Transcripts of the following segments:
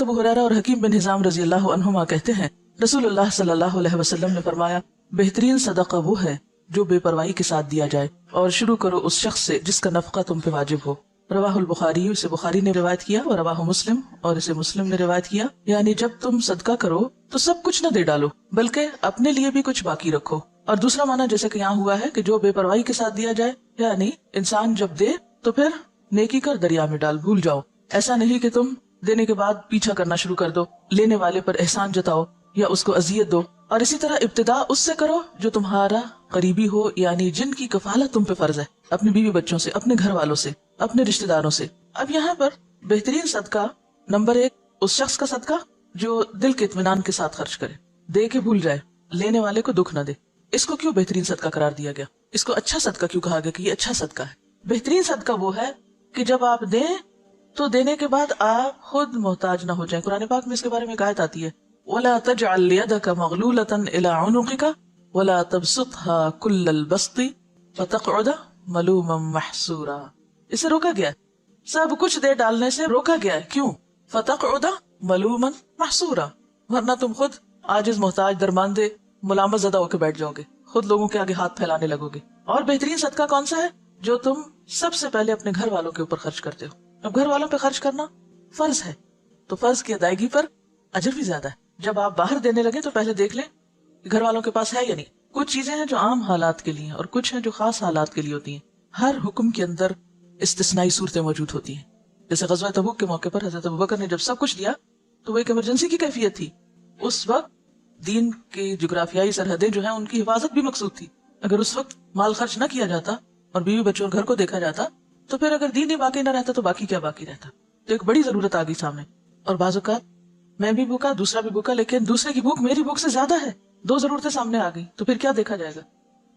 ابو ہریرہ اور حکیم بن حزام رضی اللہ عنہما کہتے ہیں رسول اللہ صلی اللہ علیہ وسلم نے فرمایا بہترین صدقہ وہ ہے جو بے پرواہی کے ساتھ دیا جائے، اور شروع کرو اس شخص سے جس کا نفقہ تم پہ واجب ہو۔ رواہ البخاری، اسے بخاری نے روایت کیا، اور رواہ مسلم، اور اسے مسلم نے روایت کیا۔ یعنی جب تم صدقہ کرو تو سب کچھ نہ دے ڈالو بلکہ اپنے لیے بھی کچھ باقی رکھو۔ اور دوسرا معنی جیسے کہ یہاں ہوا ہے کہ جو بے پرواہی کے ساتھ دیا جائے، یعنی انسان جب دے تو پھر نیکی کر دریا میں ڈال، بھول جاؤ۔ ایسا نہیں کہ تم دینے کے بعد پیچھا کرنا شروع کر دو، لینے والے پر احسان جتاؤ یا اس کو اذیت دو۔ اور اسی طرح ابتدا اس سے کرو جو تمہارا قریبی ہو، یعنی جن کی کفالت تم پہ فرض ہے، اپنے بیوی بچوں سے، اپنے گھر والوں سے، اپنے رشتہ داروں سے۔ اب یہاں پر بہترین صدقہ نمبر 1 اس شخص کا صدقہ جو دل کے اطمینان کے ساتھ خرچ کرے، دے کے بھول جائے، لینے والے کو دکھ نہ دے۔ اس کو کیوں بہترین صدقہ قرار دیا گیا؟ اس کو اچھا صدقہ کیوں کہا گیا کہ یہ اچھا صدقہ ہے؟ بہترین صدقہ وہ ہے کہ جب آپ دیں تو دینے کے بعد آپ خود محتاج نہ ہو جائیں۔ قرآن پاک میں اس کے بارے میں ایک آیت آتی ہے، وَلَا تَجْعَلْ يَدَكَ مَغْلُولَةً إِلَىٰ عُنُقِكَ وَلَا تَبْسُطْهَا كُلَّ الْبَسْطِ فَتَقْعُدَ مَلُومًا مَحْسُورًا۔ اسے روکا گیا ہے، سب کچھ دے ڈالنے سے روکا گیا ہے۔ کیوں؟ فَتَقْعُدَ مَلُومًا مَحْسُورًا، ورنہ تم خود عاجز، محتاج، درماندے، ملامت زدہ ہو کے بیٹھ جاؤ گے، خود لوگوں کے آگے ہاتھ پھیلانے لگو گے۔ اور بہترین صدقہ کون سا ہے؟ جو تم سب سے پہلے اپنے گھر والوں کے اوپر خرچ کرتے ہو۔ اب گھر والوں پہ خرچ کرنا فرض ہے، تو فرض کی ادائیگی پر اجر بھی زیادہ ہے۔ جب آپ باہر دینے لگے تو پہلے دیکھ لیں کہ گھر والوں کے پاس ہے یا نہیں۔ کچھ چیزیں ہیں جو عام حالات کے لیے اور کچھ ہیں جو خاص حالات کے لیے ہوتی ہیں۔ ہر حکم کے اندر استثنائی صورتیں موجود ہوتی ہیں۔ جیسے غزوہ تبوک کے موقع پر حضرت ابوبکر نے جب سب کچھ دیا تو وہ ایک ایمرجنسی کی کیفیت تھی۔ اس وقت دین کی جغرافیائی سرحدیں جو ہیں ان کی حفاظت بھی مقصود تھی۔ اگر اس وقت مال خرچ نہ کیا جاتا اور بیوی بچوں اور گھر کو دیکھا جاتا تو پھر اگر دین ہی باقی نہ رہتا تو باقی کیا باقی رہتا؟ تو ایک بڑی ضرورت آ گئی سامنے، اور بعض اوقات میں بھی بھوکا، دوسرا بھی بھوکا، لیکن دوسرے کی بھوک میری بھوک سے زیادہ ہے، دو ضرورتیں سامنے آ گئی، تو پھر کیا دیکھا جائے گا؟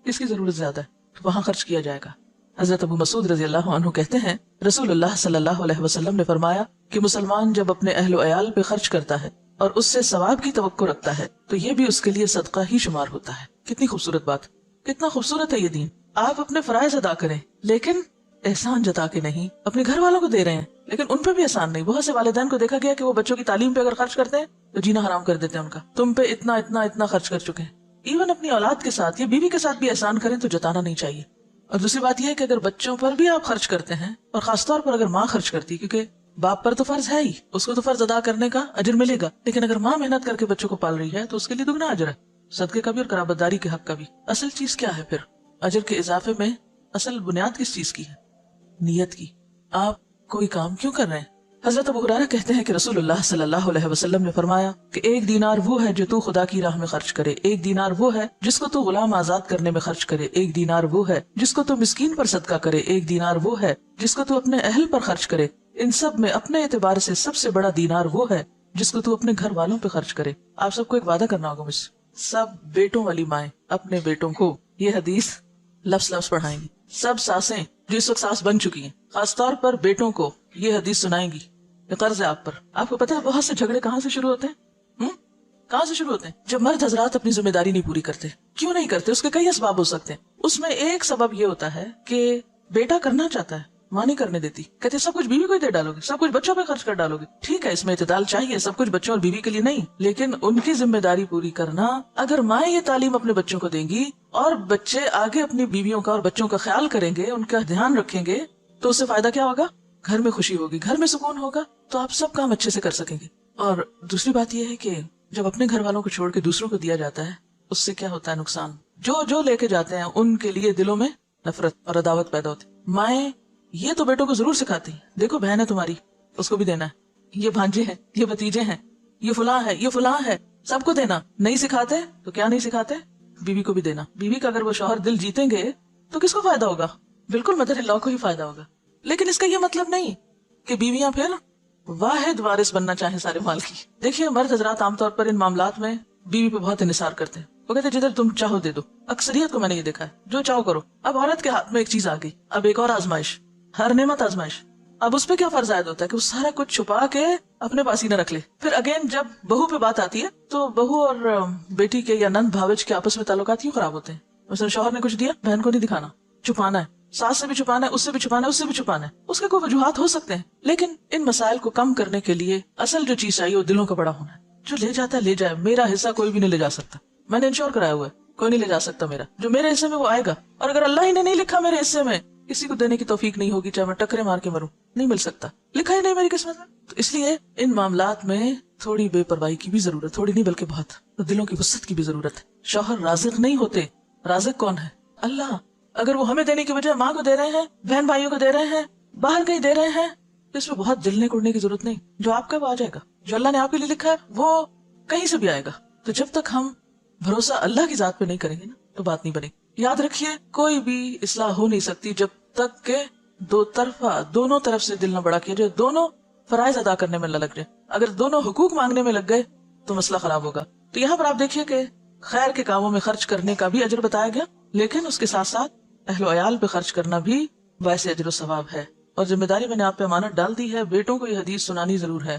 کس کی ضرورت زیادہ ہے تو وہاں خرچ کیا جائے گا۔ حضرت ابو مسعود رضی اللہ عنہ کہتے ہیں رسول اللہ صلی اللہ علیہ وسلم نے فرمایا کہ مسلمان جب اپنے اہل و عیال پہ خرچ کرتا ہے اور اس سے ثواب کی توقع رکھتا ہے تو یہ بھی اس کے لیے صدقہ ہی شمار ہوتا ہے۔ کتنی خوبصورت بات، کتنا خوبصورت ہے یہ دین۔ آپ اپنے فرائض ادا کریں لیکن احسان جتا کے نہیں۔ اپنے گھر والوں کو دے رہے ہیں لیکن ان پہ بھی احسان نہیں۔ بہت سے والدین کو دیکھا گیا کہ وہ بچوں کی تعلیم پہ اگر خرچ کرتے ہیں تو جینا حرام کر دیتے ہیں ان کا، تم پہ اتنا اتنا اتنا خرچ کر چکے ہیں۔ ایون اپنی اولاد کے ساتھ یا بیوی کے ساتھ بھی احسان کریں تو جتانا نہیں چاہیے۔ اور دوسری بات یہ ہے کہ اگر بچوں پر بھی آپ خرچ کرتے ہیں، اور خاص طور پر اگر ماں خرچ کرتی ہے، کیونکہ باپ پر تو فرض ہے ہی، اس کو تو فرض ادا کرنے کا اجر ملے گا، لیکن اگر ماں محنت کر کے بچوں کو پال رہی ہے تو اس کے لیے دگنا اجر ہے، صدقے کا بھی اور قرابت داری کے حق کا بھی۔ اصل چیز کیا ہے پھر اجر کے اضافے میں؟ اصل بنیاد کس چیز کی ہے؟ نیت کی۔ آپ کوئی کام کیوں کر رہے ہیں؟ حضرت ابو ہریرہ کہتے ہیں کہ رسول اللہ صلی اللہ علیہ وسلم نے فرمایا کہ 1 دینار وہ ہے جو تو خدا کی راہ میں خرچ کرے، 1 دینار وہ ہے جس کو تو غلام آزاد کرنے میں خرچ کرے، 1 دینار وہ ہے جس کو تو مسکین پر صدقہ کرے، 1 دینار وہ ہے جس کو تو اپنے اہل پر خرچ کرے۔ ان سب میں اپنے اعتبار سے سب سے بڑا دینار وہ ہے جس کو تو اپنے گھر والوں پہ خرچ کرے۔ آپ سب کو ایک وعدہ کرنا ہوگا مجھ سے، سب بیٹوں والی مائیں اپنے بیٹوں کو یہ حدیث لفظ پڑھائیں گی، سب ساسیں جو اس وقت ساس بن چکی ہیں خاص طور پر بیٹوں کو یہ حدیث سنائیں گی۔ یہ قرض ہے آپ پر۔ آپ کو پتا ہے بہت سے جھگڑے کہاں سے شروع ہوتے ہیں؟ کہاں سے شروع ہوتے ہیں؟ جب مرد حضرات اپنی ذمہ داری نہیں پوری کرتے۔ کیوں نہیں کرتے؟ اس کے کئی اسباب ہو سکتے ہیں۔ اس میں ایک سبب یہ ہوتا ہے کہ بیٹا کرنا چاہتا ہے، ماں نہیں کرنے دیتی، کہتے سب کچھ بیوی کو ہی دے ڈالو گے، سب کچھ بچوں پہ خرچ کر ڈالو گے۔ ٹھیک ہے، اس میں اعتدال چاہیے، سب کچھ بچوں اور بیوی کے لیے نہیں، لیکن ان کی ذمہ داری پوری کرنا۔ اگر مائیں یہ تعلیم اپنے بچوں کو دیں گی اور بچے آگے اپنی بیویوں کا اور بچوں کا خیال کریں گے، ان کا دھیان رکھیں گے، تو اس سے فائدہ کیا ہوگا؟ گھر میں خوشی ہوگی، گھر میں سکون ہوگا، تو آپ سب کام اچھے سے کر سکیں گے۔ اور دوسری بات یہ ہے کہ جب اپنے گھر والوں کو چھوڑ کے دوسروں کو دیا جاتا ہے اس سے کیا ہوتا ہے نقصان؟ جو لے کے جاتے ہیں ان کے لیے دلوں میں نفرت اور عداوت پیدا ہوتی۔ مائیں یہ تو بیٹوں کو ضرور سکھاتی، دیکھو بہن ہے تمہاری، اس کو بھی دینا ہے، یہ بھانجے ہیں، یہ بھتیجے ہیں، یہ فلاں ہے، یہ فلاں ہے، سب کو دینا۔ نہیں سکھاتے تو کیا نہیں سکھاتے؟ بیوی کو بھی دینا۔ بیوی کا اگر وہ شوہر دل جیتیں گے تو کس کو فائدہ ہوگا؟ بالکل مدر ان لا کو ہی فائدہ ہوگا۔ لیکن اس کا یہ مطلب نہیں کہ بیویاں پھر واحد وارث بننا چاہیں سارے مال کی۔ دیکھیے مرد حضرات عام طور پر ان معاملات میں بیوی پہ بہت انحصار کرتے ہیں، وہ کہتے ہیں جدھر تم چاہو دے دو۔ اکثریت کو میں نے یہ دیکھا ہے، جو چاہو کرو۔ اب عورت کے ہاتھ میں ایک چیز آ گئی، اب ایک اور آزمائش، ہر نعمت آزمائش۔ اب اس پہ کیا فرض عائد ہوتا ہے کہ وہ سارا کچھ چھپا کے اپنے پاس ہی نہ رکھ لے۔ پھر اگین جب بہو پہ بات آتی ہے تو بہو اور بیٹی کے یا نند بھاوج کے آپس میں تعلقات کیوں خراب ہوتے ہیں؟ مثلا شوہر نے کچھ دیا، بہن کو نہیں دکھانا، چھپانا ہے، ساس سے بھی چھپانا ہے، اس سے بھی چھپانا ہے، اس سے بھی چھپانا ہے، اس کے کوئی وجوہات ہو سکتے ہیں، لیکن ان مسائل کو کم کرنے کے لیے اصل جو چیز چاہیے وہ دلوں کا بڑا ہونا ہے. جو لے جاتا ہے لے جائے، میرا حصہ کوئی بھی نہیں لے جا سکتا، میں نے انشور کرایا ہوا ہے، کوئی نہیں لے جا سکتا میرا، جو میرے حصے میں وہ آئے گا. اور اگر اللہ ہی نے نہیں لکھا میرے حصے میں، کسی کو دینے کی توفیق نہیں ہوگی، چاہے میں ٹکرے مار کے مروں، نہیں مل سکتا، لکھا ہی نہیں میری قسمت میں. تو اس لیے ان معاملات میں تھوڑی بے پرواہی کی بھی ضرورت، تھوڑی نہیں بلکہ بہت، تو دلوں کی وسعت کی بھی ضرورت ہے. شوہر رازق نہیں ہوتے، رازق کون ہے؟ اللہ. اگر وہ ہمیں دینے کی بجائے ماں کو دے رہے ہیں، بہن بھائیوں کو دے رہے ہیں، باہر کہیں دے رہے ہیں، تو اس میں بہت جلنے کوڑنے کی ضرورت نہیں. جو آپ کا وہ آ جائے گا، جو اللہ نے آپ کے لیے لکھا ہے وہ کہیں سے بھی آئے گا. تو جب تک ہم بھروسہ اللہ کی ذات پہ نہیں کریں گے نا تو بات نہیں بنے. یاد رکھیے کوئی بھی اصلاح ہو نہیں سکتی جب تک کہ دو طرفہ، دونوں طرف سے دل نہ بڑا کیا جائے، دونوں فرائض ادا کرنے میں نہ لگ جائے. اگر دونوں حقوق مانگنے میں لگ گئے تو مسئلہ خراب ہوگا. تو یہاں پر آپ دیکھیے کہ خیر کے کاموں میں خرچ کرنے کا بھی اجر بتایا گیا، لیکن اس کے ساتھ ساتھ اہل و عیال پہ خرچ کرنا بھی باعث اجر و ثواب ہے. اور ذمہ داری میں نے آپ پہ امانت ڈال دی ہے، بیٹوں کو یہ حدیث سنانی ضرور ہے.